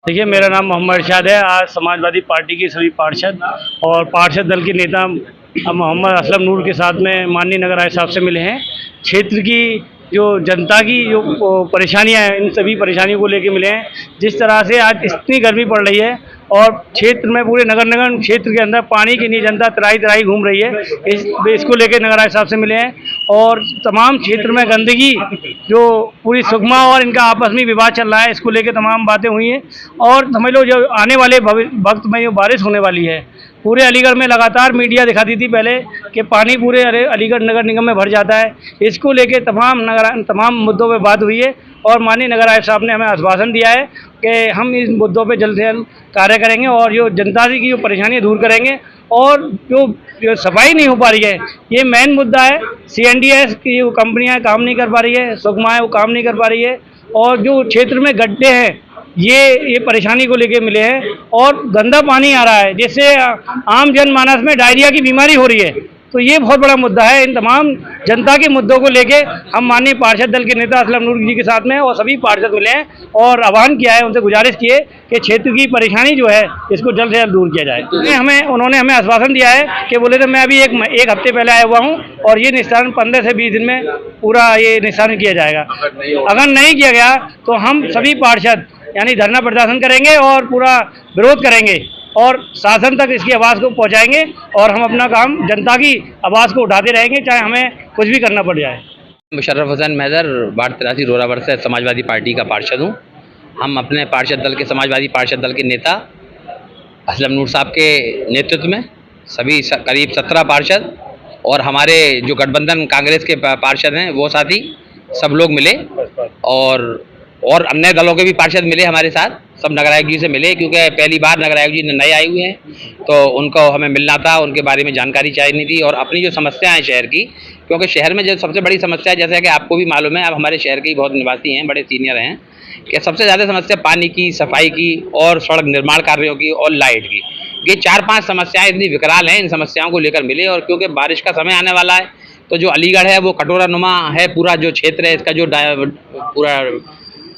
देखिए, मेरा नाम मोहम्मद इरशाद है। आज समाजवादी पार्टी के सभी पार्षद और पार्षद दल के नेता मोहम्मद असलम नूर के साथ में माननीय नगर आयुक्त साहब से मिले हैं। क्षेत्र की जो जनता की जो परेशानियां हैं, इन सभी परेशानियों को लेकर मिले हैं। जिस तरह से आज इतनी गर्मी पड़ रही है और क्षेत्र में पूरे नगर निगम क्षेत्र के अंदर पानी की नहीं जनता तराई तराई घूम रही है, इसको लेकर नगर आयुक्त साहब से मिले हैं। और तमाम क्षेत्र में गंदगी जो पूरी सुगमा और इनका आपस में विवाद चल रहा है, इसको लेकर तमाम बातें हुई हैं। और समझ लो जो आने वाले वक्त में जो बारिश होने वाली है, पूरे अलीगढ़ में लगातार मीडिया दिखाती थी पहले कि पानी पूरे अलीगढ़ नगर निगम में भर जाता है। इसको लेके तमाम मुद्दों पे बात हुई है और माननीय नगर आयुक्त साहब ने हमें आश्वासन दिया है कि हम इन मुद्दों पे जल्द से जल्द कार्य करेंगे और जो जनता की जो परेशानियाँ दूर करेंगे। और जो सफाई नहीं हो पा रही है, ये मेन मुद्दा है। CNDS की जो कंपनियाँ काम नहीं कर पा रही है, सुगमा है वो काम नहीं कर पा रही है, और जो क्षेत्र में गड्ढे हैं ये परेशानी को लेके मिले हैं और गंदा पानी आ रहा है, जिससे आम जनमानस में डायरिया की बीमारी हो रही है। तो ये बहुत बड़ा मुद्दा है। इन तमाम जनता के मुद्दों को लेके हम माननीय पार्षद दल के नेता असलम नूर जी के साथ में और सभी पार्षद मिले हैं और आह्वान किया है, उनसे गुजारिश की है कि क्षेत्र की परेशानी जो है इसको जल्द से जल्द दूर किया जाए। उन्होंने हमें आश्वासन दिया है कि बोले तो मैं अभी एक हफ्ते पहले आया हुआ हूँ और ये निस्तारण 15 से 20 दिन में पूरा ये निस्तारण किया जाएगा। अगर नहीं किया गया तो हम सभी पार्षद यानी धरना प्रदर्शन करेंगे और पूरा विरोध करेंगे और शासन तक इसकी आवाज़ को पहुंचाएंगे और हम अपना काम जनता की आवाज़ को उठाते रहेंगे, चाहे हमें कुछ भी करना पड़ जाए। मुशर्रफ हुसैन मैदर वार्ड 83 रोरावर से समाजवादी पार्टी का पार्षद हूँ। हम अपने पार्षद दल के समाजवादी पार्षद दल के नेता असलम नूर साहब के नेतृत्व में सभी करीब 17 पार्षद और हमारे जो गठबंधन कांग्रेस के पार्षद हैं वो साथी सब लोग मिले और अन्य दलों के भी पार्षद मिले हमारे साथ। सब नगर आयुक्त जी से मिले क्योंकि पहली बार नगर आयुक्त जी नए आए हुए हैं, तो उनको हमें मिलना था, उनके बारे में जानकारी चाहिए थी और अपनी जो समस्या है शहर की, क्योंकि शहर में जो सबसे बड़ी समस्या है, जैसे कि आपको भी मालूम है, आप हमारे शहर के बहुत निवासी हैं, बड़े सीनियर हैं, कि सबसे ज़्यादा समस्या पानी की, सफाई की और सड़क निर्माण कार्यों की और लाइट की। ये 4-5 समस्याएँ इतनी विकराल हैं, इन समस्याओं को लेकर मिले। और क्योंकि बारिश का समय आने वाला है, तो जो अलीगढ़ है वो कटोरा नुमा है, पूरा जो क्षेत्र है इसका जो पूरा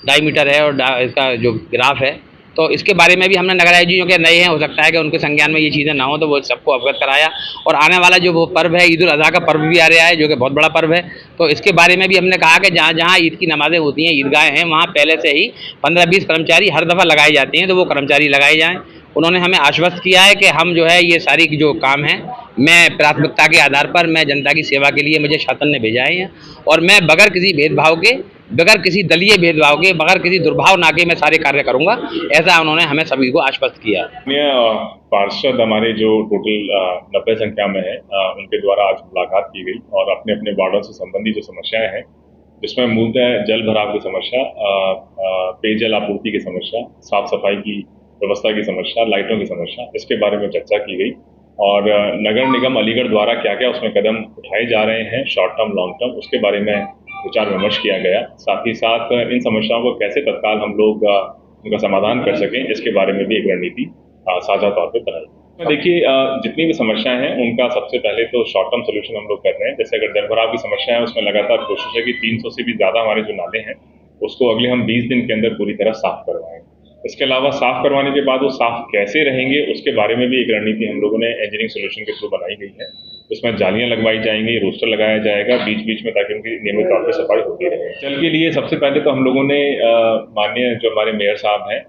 डायमीटर है और इसका जो ग्राफ है, तो इसके बारे में भी हमने नगर आयुक्त जी के नए हैं, हो सकता है कि उनके संज्ञान में ये चीज़ें ना हो, तो वो सबको अवगत कराया। और आने वाला जो वो पर्व है ईद उल अज़हा का पर्व भी आ रहा है, जो कि बहुत बड़ा पर्व है, तो इसके बारे में भी हमने कहा कि जहाँ जहाँ ईद की नमाज़ें होती हैं, ईदगाहें हैं, वहाँ पहले से ही 15-20 कर्मचारी हर दफ़ा लगाए जाते हैं, तो वो कर्मचारी लगाए जाएँ। उन्होंने हमें आश्वस्त किया है कि हम जो है ये सारी जो काम है, मैं प्राथमिकता के आधार पर मैं जनता की सेवा के लिए मुझे शासन ने भेजा है और मैं बगैर किसी भेदभाव के, बगैर किसी दलीय भेदभाव के, बगैर किसी दुर्भाव ना के मैं सारे कार्य करूंगा, ऐसा उन्होंने हमें सभी को आश्वस्त किया। पार्षद हमारे जो टोटल 90 संख्या में है, उनके द्वारा आज मुलाकात की गई और अपने अपने वार्डों से संबंधित जो समस्याएं हैं, जिसमें मूलतः जल भराव की समस्या, पेयजल आपूर्ति की समस्या, साफ सफाई की व्यवस्था की समस्या, लाइटों की समस्या, इसके बारे में चर्चा की गई। और नगर निगम अलीगढ़ द्वारा क्या क्या उसमें कदम उठाए जा रहे हैं, शॉर्ट टर्म लॉन्ग टर्म, उसके बारे में विचार विमर्श किया गया। साथ ही साथ इन समस्याओं को कैसे तत्काल हम लोग उनका समाधान कर सकें, इसके बारे में भी एक रणनीति साझा तौर पर बनाई। देखिए, जितनी भी समस्याएं हैं उनका सबसे पहले तो शॉर्ट टर्म सोल्यूशन हम लोग कर रहे हैं। जैसे अगर जल भराव की समस्या है, उसमें लगातार कोशिश है कि 300 से भी ज़्यादा हमारे जो नाले हैं उसको अगले हम 20 दिन के अंदर पूरी तरह साफ करवाएं। इसके अलावा साफ करवाने के बाद वो साफ कैसे रहेंगे, उसके बारे में भी एक रणनीति हम लोगों ने इंजीनियरिंग सोल्यूशन के थ्रू बनाई गई है। उसमें जालियां लगवाई जाएंगी, रोस्टर लगाया जाएगा बीच बीच में, ताकि उनकी नियमित तौर पर सफाई होती रहे। जल के लिए सबसे पहले तो हम लोगों ने माननीय जो हमारे मेयर साहब हैं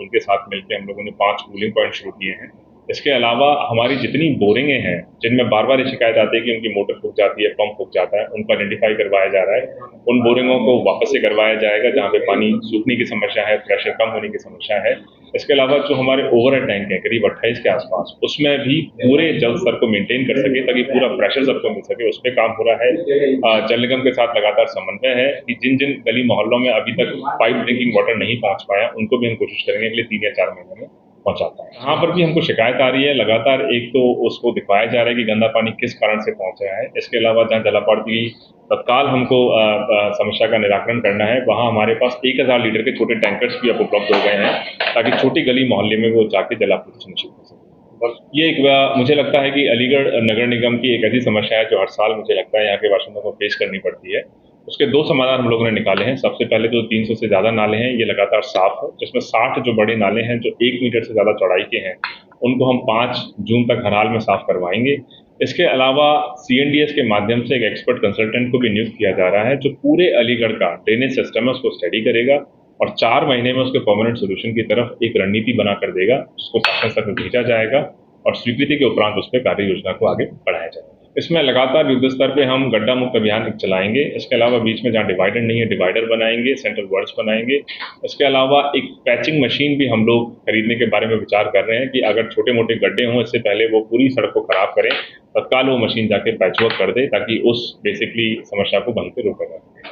उनके साथ मिलकर हम लोगों ने 5 कूलिंग पॉइंट शुरू किए हैं। इसके अलावा हमारी जितनी बोरिंगें हैं जिनमें बार बार ये शिकायत आती है कि उनकी मोटर फूक जाती है, पंप फूक जाता है, उनको आइडेंटिफाई करवाया जा रहा है। उन बोरिंगों को वापस से करवाया जाएगा जहाँ पे पानी सूखने की समस्या है, प्रेशर कम होने की समस्या है। इसके अलावा जो हमारे ओवरहेड टैंक हैं करीब 28 के आसपास, उसमें भी पूरे जल स्तर को मेंटेन कर सके ताकि पूरा प्रेशर सबको मिल सके, उस पर काम हो रहा है। जल निगम के साथ लगातार समन्वय है कि जिन जिन गली मोहल्लों में अभी तक पाइप ड्रिंकिंग वाटर नहीं पहुँच पाया, उनको भी हम कोशिश करेंगे अगले 3 या 4 महीने में पहुंचाता है। यहाँ पर भी हमको शिकायत आ रही है लगातार, एक तो उसको दिखाया जा रहा है कि गंदा पानी किस कारण से पहुंच रहा है। इसके अलावा जहाँ जलापूर्ति तत्काल हमको समस्या का निराकरण करना है, वहाँ हमारे पास 1000 लीटर के छोटे टैंकर्स भी अब उपलब्ध हो गए हैं, ताकि छोटी गली मोहल्ले में वो जाके जलापूर्ति सुनिश्चित हो सके। और ये एक मुझे लगता है कि अलीगढ़ नगर निगम की एक ऐसी समस्या है जो हर साल मुझे लगता है यहाँ के बाशिंदों को फेस करनी पड़ती है। उसके दो समाधान हम लोगों ने निकाले हैं। सबसे पहले तो 300 से ज़्यादा नाले हैं, ये लगातार साफ है, जिसमें 60 जो बड़े नाले हैं जो 1 मीटर से ज़्यादा चौड़ाई के हैं, उनको हम 5 जून तक हर हाल में साफ करवाएंगे। इसके अलावा CNDS के माध्यम से एक एक्सपर्ट कंसल्टेंट को भी नियुक्त किया जा रहा है, जो पूरे अलीगढ़ का ड्रेनेज सिस्टम है उसको स्टडी करेगा और 4 महीने में उसके परमानेंट सोल्यूशन की तरफ एक रणनीति बनाकर देगा, जिसको शासन स्तर में भेजा जाएगा और स्वीकृति के उपरांत उस पर कार्य योजना को आगे बढ़ाया जाएगा। इसमें लगातार युद्ध स्तर पे हम गड्ढा मुक्त अभियान चलाएंगे। इसके अलावा बीच में जहाँ डिवाइडर नहीं है, डिवाइडर बनाएंगे, सेंट्रल वर्ड्स बनाएंगे। इसके अलावा एक पैचिंग मशीन भी हम लोग खरीदने के बारे में विचार कर रहे हैं कि अगर छोटे मोटे गड्ढे हों, इससे पहले वो पूरी सड़क को खराब करें, तत्काल वो मशीन जाके पैच वर्क कर दे, ताकि उस बेसिकली समस्या को बंद पे रोका जा सके।